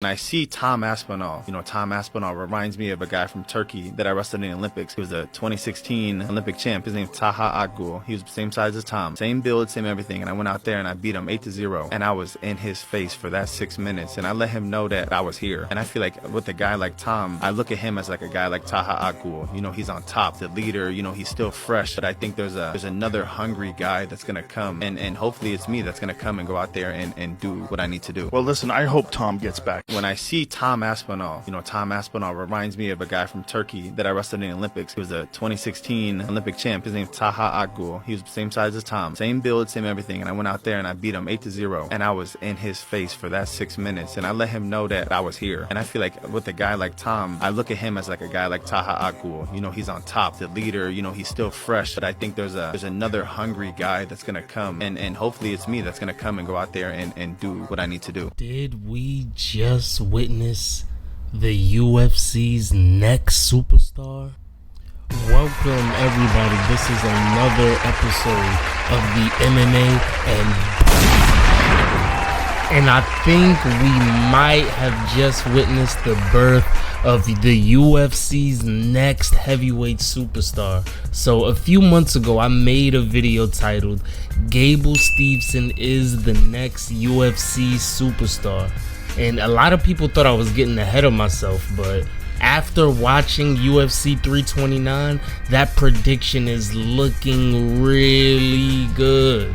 And I see Tom Aspinall. Tom Aspinall reminds me of a guy from Turkey that I wrestled in the Olympics. He was a 2016 Olympic champ. His name's Taha Akgul. He was the same size as Tom. Same build, same everything. And I went out there and I beat him 8-0. And I was in his face for that 6 minutes. And I let him know that I was here. And I feel like with a guy like Tom, I look at him as like a guy like Taha Akgul. He's on top, the leader. He's still fresh. But I think there's another hungry guy that's going to come. And hopefully it's me that's going to come and go out there and do what I need to do. Well, listen, I hope Tom gets back. When I see Tom Aspinall, Tom Aspinall reminds me of a guy from Turkey that I wrestled in the Olympics. He was a 2016 Olympic champ. His name's Taha Akgul. He was the same size as Tom. Same build, same everything. And I went out there and I beat him 8-0. And I was in his face for that 6 minutes. And I let him know that I was here. And I feel like with a guy like Tom, I look at him as like a guy like Taha Akgul. He's on top, the leader. He's still fresh. But I think there's another hungry guy that's going to come. And hopefully it's me that's going to come and go out there and do what I need to do. Did we just witness the UFC's next superstar? Welcome everybody, this is another episode of the MMA and I think we might have just witnessed the birth of the UFC's next heavyweight superstar. So a few months ago I made a video titled Gable Steveson is the next UFC superstar. And a lot of people thought I was getting ahead of myself, but after watching UFC 329, that prediction is looking really good.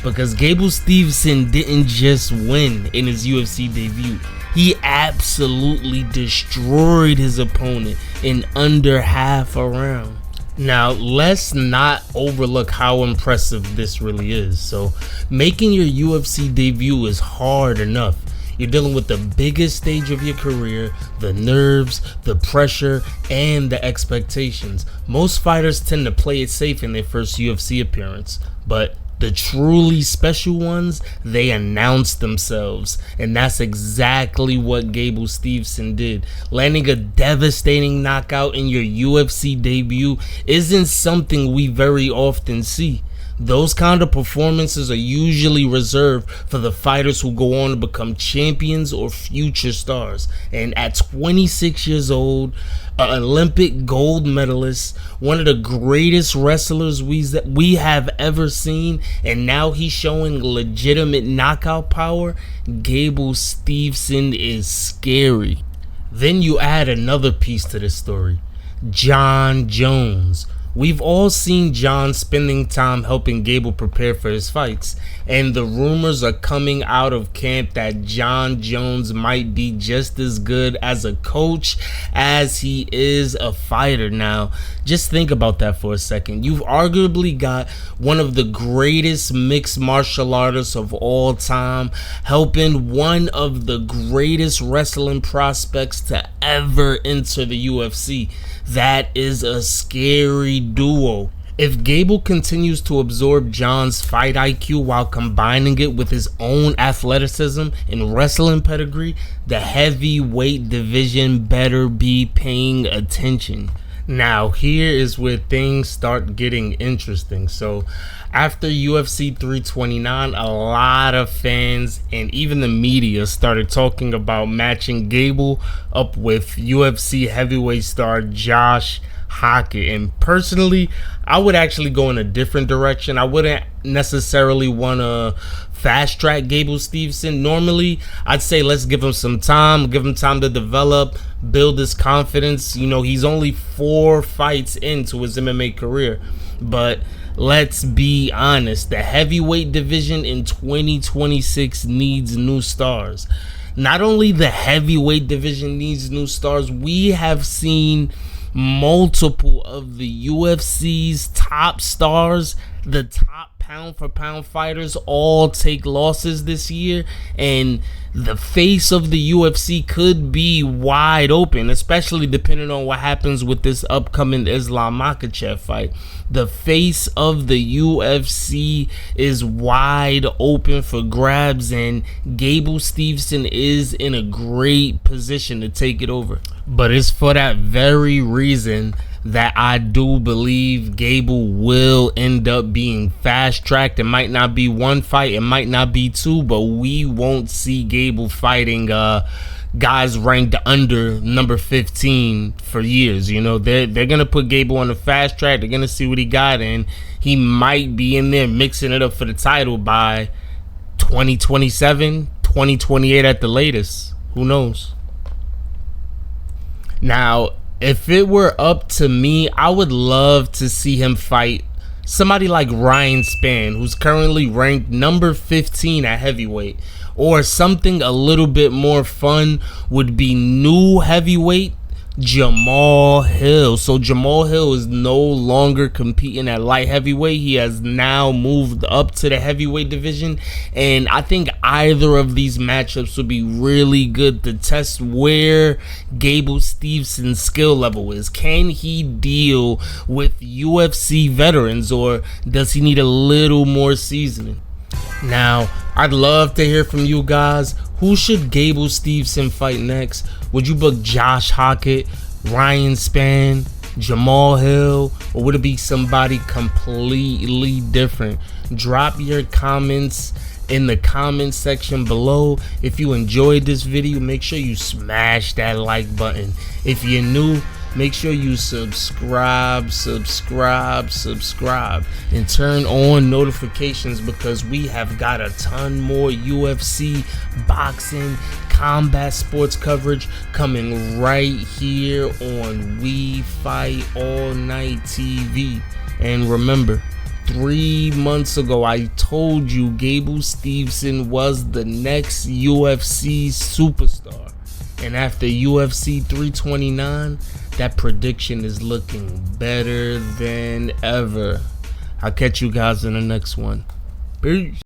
Because Gable Steveson didn't just win in his UFC debut. He absolutely destroyed his opponent in under half a round. Now, let's not overlook how impressive this really is. So, making your UFC debut is hard enough. You're dealing with the biggest stage of your career, the nerves, the pressure, and the expectations. Most fighters tend to play it safe in their first UFC appearance, but the truly special ones, they announce themselves. And that's exactly what Gable Steveson did. Landing a devastating knockout in your UFC debut isn't something we very often see. Those kind of performances are usually reserved for the fighters who go on to become champions or future stars. And at 26 years old, an Olympic gold medalist, one of the greatest wrestlers we have ever seen, and now he's showing legitimate knockout power, Gable Steveson is scary. Then you add another piece to this story, Jon Jones. We've all seen Jon spending time helping Gable prepare for his fights, and the rumors are coming out of camp that Jon Jones might be just as good as a coach as he is a fighter. Now, just think about that for a second. You've arguably got one of the greatest mixed martial artists of all time helping one of the greatest wrestling prospects to ever enter the UFC. That is a scary duo. If Gable continues to absorb Jon's fight IQ while combining it with his own athleticism and wrestling pedigree, the heavyweight division better be paying attention. Now, here is where things start getting interesting. So, after UFC 329, a lot of fans and even the media started talking about matching Gable up with UFC heavyweight star Josh Hockett. And personally, I would actually go in a different direction. I wouldn't necessarily want to fast track Gable Steveson. Normally, I'd say let's give him some time, give him time to develop, build his confidence. He's only 4 fights into his MMA career. But let's be honest, the heavyweight division in 2026 needs new stars. Not only the heavyweight division needs new stars, we have seen multiple of the UFC's top stars, the top pound for pound fighters, all take losses this year, and the face of the UFC could be wide open, especially depending on what happens with this upcoming Islam Makhachev fight. The face of the UFC is wide open for grabs, and Gable Steveson is in a great position to take it over. But it's for that very reason that I do believe Gable will end up being fast-tracked. It might not be one fight, it might not be two, but we won't see Gable fighting guys ranked under number 15 for years. You know, they're gonna put Gable on the fast track. They're gonna see what he got, and he might be in there mixing it up for the title by 2027, 2028 at the latest. Who knows? Now, if it were up to me, I would love to see him fight somebody like Ryan Spann, who's currently ranked number 15 at heavyweight. Or something a little bit more fun would be new heavyweight Jamahal Hill. So Jamahal Hill is no longer competing at light heavyweight. He has now moved up to the heavyweight division, and I think either of these matchups would be really good to test where Gable Steveson's skill level is. Can he deal with UFC veterans, or does he need a little more seasoning? Now, I'd love to hear from you guys. Who should Gable Steveson fight next? Would you book Josh Hockett, Ryan Spann, Jamahal Hill, or would it be somebody completely different? Drop your comments in the comment section below. If you enjoyed this video, make sure you smash that like button. If you're new, make sure you subscribe, and turn on notifications, because we have got a ton more UFC, boxing, combat sports coverage coming right here on We Fight All Night TV. And remember, 3 months ago, I told you Gable Steveson was the next UFC superstar. And after UFC 329, that prediction is looking better than ever. I'll catch you guys in the next one. Peace.